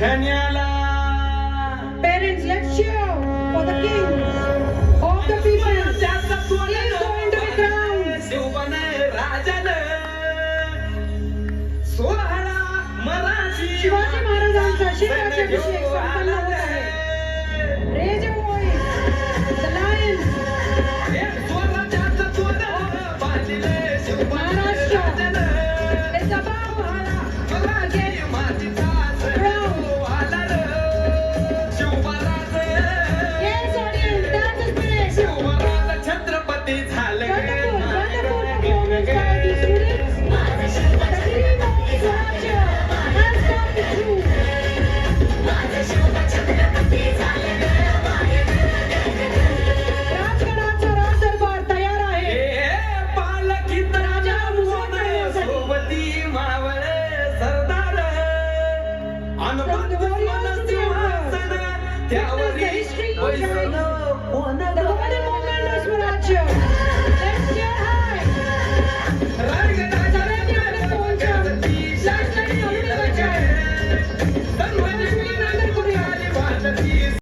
घाण्याला Parents, let's cheer for the king of the people. He is going to be crowned. शिवबन Rajan सोहळा मराठी शिवाजी महाराजांचा शिलाभिषेक संपन्न होत आहे. Raise your voice. The lion. स्वराज्याचं सोनं बांधले शिवबन महाराष्ट्र राजन is above मराठी मातीचा आला Shivraj Yes, audience, that's the spirit. Shivraj Chhatrapati झाले Wonderful, wonderful performance by the students. The dream of Swarajya has come true. राजगडाचा राजदरबार तयार आहे. पालखीत राजा मोहन सोबती मावळ सरदार अनबंध सिंहासन त्यावरी बैसलं कोण